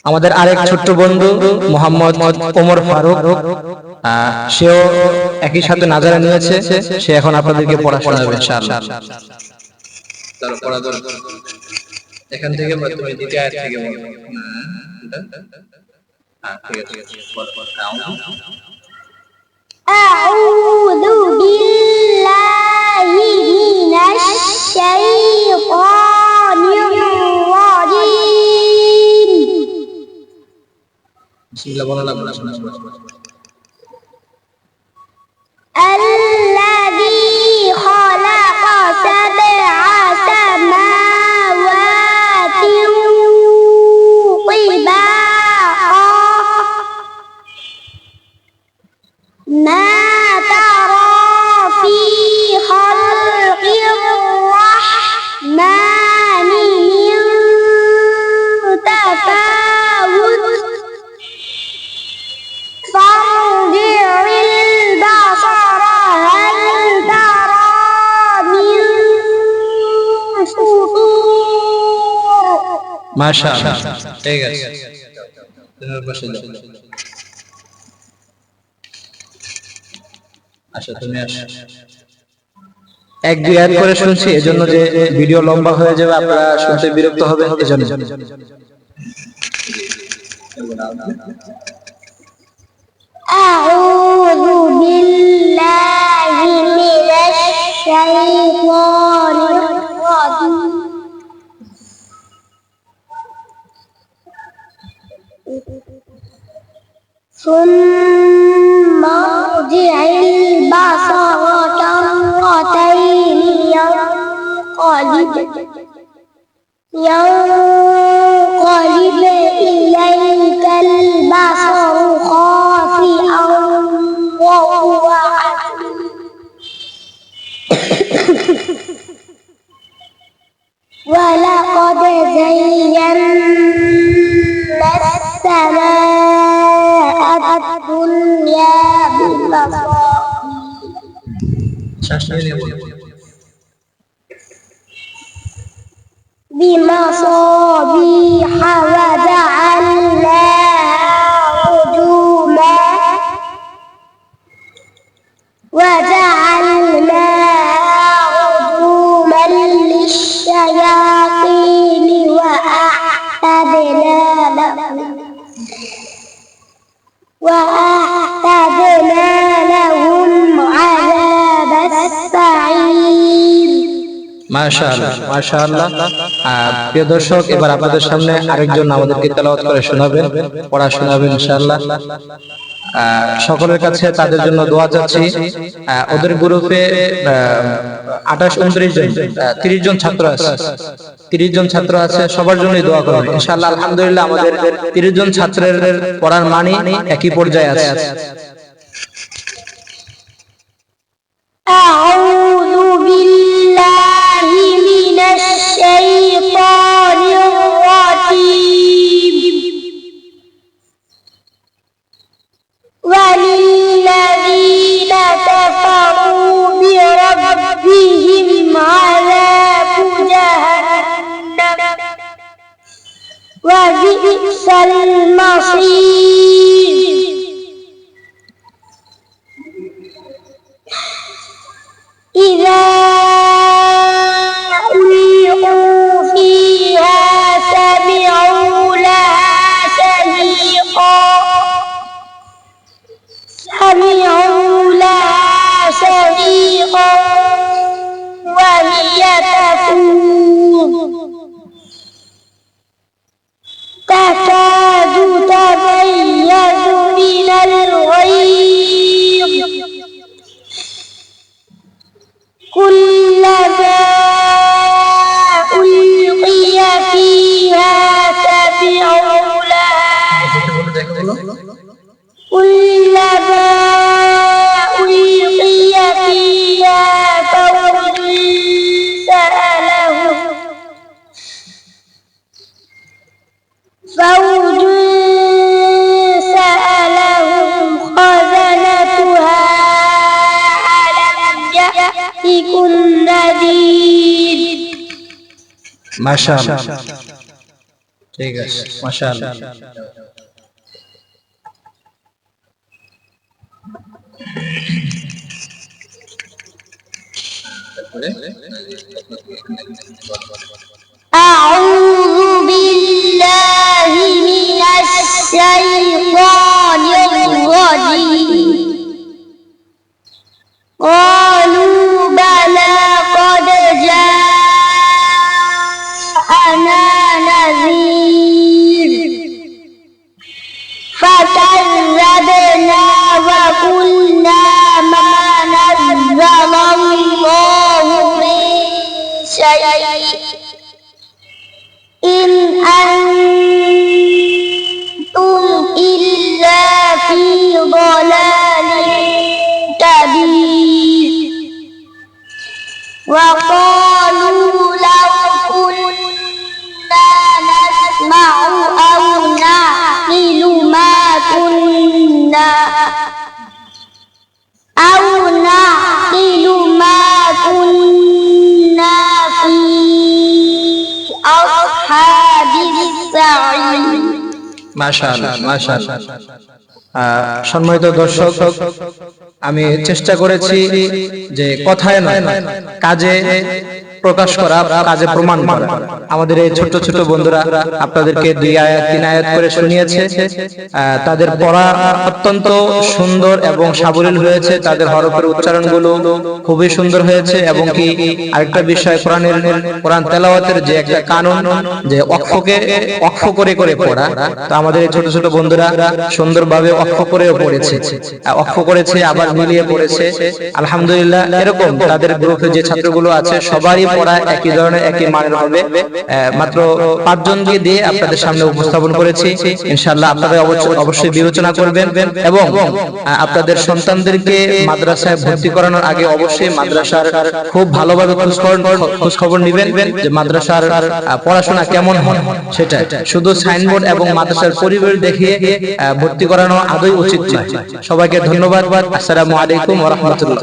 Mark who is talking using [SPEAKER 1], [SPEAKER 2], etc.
[SPEAKER 1] আমাদের আরেক ছোট্ট বন্ধু মোহাম্মদ ওমর ফারুক, সেও একই সাথে নাজারা নিয়েছে। সে এখন আপনাদেরকে পড়া শোনাবে ইনশাআল্লাহ। এখান থেকে তুমি দ্বিতীয় আয়াত থেকে বলো।
[SPEAKER 2] أعوذ بالله من الشيطان الرجيم.
[SPEAKER 1] بسم الله বলা লাগবে না।
[SPEAKER 2] الذي خلق سبع سماوات طباقا ما ترى في خلق الرحمن من تفاوت فارجع البصر هل ترى من فطور.
[SPEAKER 1] ما شاء الله ঠিক আছে। আচ্ছা তুমি আসো। এক দুই আয়াত করে শুনছি, এজন্য যে ভিডিও লম্বা হয়ে যাবে, আপনারা শুনতে বিরক্ত হবেন এজন্য।
[SPEAKER 2] أعوذ بالله من الشيطان الرجيم. ثم ارجع البصر كرتين ينقلب إليك البصر خاسئا وهو حسير ولقد زينا السماء الدنيا بمصابيح وجعلناها للشياطين وأعتدنا لهم عذاب السعير.
[SPEAKER 1] মাশাআল্লাহ মাশাআল্লাহ। প্রিয় দর্শক, এবার আপনাদের সামনে আরেকজন আমাদেরকে তেলাওয়াত করে শোনাবেন, পড়া শোনাবেন ইনশাআল্লাহ। সকলের কাছে তাদের জন্য দোয়া চাচ্ছি। ওদের গ্রুপে 28-29 জন 30 জন ছাত্র আছে, 30 জন ছাত্র আছে, সবার জন্যই দোয়া করবেন ইনশাআল্লাহ। আলহামদুলিল্লাহ আমাদের 30 জন ছাত্রের পড়ার মানি একই পর্যায়ে আছে।
[SPEAKER 2] أعوذ بالله من الشيطان الرجيم. وللذين كفروا بربهم عذاب جهنم وبئس المصير. إذا ألقوا فيها سمعوا لها شهيقا وهي تفور تكاد تميز من الغيظ كلما ألقي فيها سمعوا لها كلما ألقي فيها فوج سألهم خزنتها ألم يأتكم نذير.
[SPEAKER 1] মাশাআল্লাহ ঠিক আছে, মাশাআল্লাহ।
[SPEAKER 2] أعوذ بالله من الشيطان الرجيم قالوا بلى قد جاءنا نذير فكذبنا وقلنا ما نزل الله من شيء إن أنتم إلا في ضلال كبير وقالوا لو كنا نسمع أو نعقل ما كنا في أصحاب السعير
[SPEAKER 1] মাশাআল্লাহ, মাশাআল্লাহ। সম্মানিত দর্শক, আমি চেষ্টা করেছি যে কথায় নয় কাজে প্রকাশ করা, কাজে প্রমাণ করা। আমাদের এই ছোট ছোট বন্ধুরা আপনাদেরকে 2 আয়াত 3 আয়াত করে শুনিয়েছে। তাদের পড়া অত্যন্ত সুন্দর এবং সাবলীল হয়েছে, তাদের হরফের উচ্চারণগুলো খুবই সুন্দর হয়েছে। এবং কি আরেকটা বিষয়, কোরআন তেলাওয়াতের যে একটা কানুন, যে ওয়াকফ করে করে পড়া, তো আমাদের এই ছোট ছোট বন্ধুরা সুন্দরভাবে ওয়াকফ করেও পড়েছে, ওয়াকফ করেছে আবার মিলিয়ে পড়েছে। আলহামদুলিল্লাহ, এরকম তাদের গ্রুপে যে ছাত্রগুলো আছে সবারই পড়া একই ধরনের, একই মানের হবে। মাত্র 5 জনকে দিয়ে আপনাদের সামনে উপস্থাপন করেছি। ইনশাআল্লাহ আপনারা অবশ্যই বিবেচনা করবেন এবং আপনাদের সন্তানদেরকে মাদ্রাসায় ভর্তি করানোর আগে অবশ্যই মাদ্রাসার খুব ভালোভাবে খোঁজ খবর নেবেন যে মাদ্রাসার পড়াশোনা কেমন হয় সেটা। শুধু সাইনবোর্ড এবং মাদ্রাসার পরিবেশ দেখিয়ে ভর্তি করানো আদৌ উচিত নয়। সবাইকে ধন্যবাদ। আসসালামু আলাইকুম ওয়া রাহমাতুল্লাহ।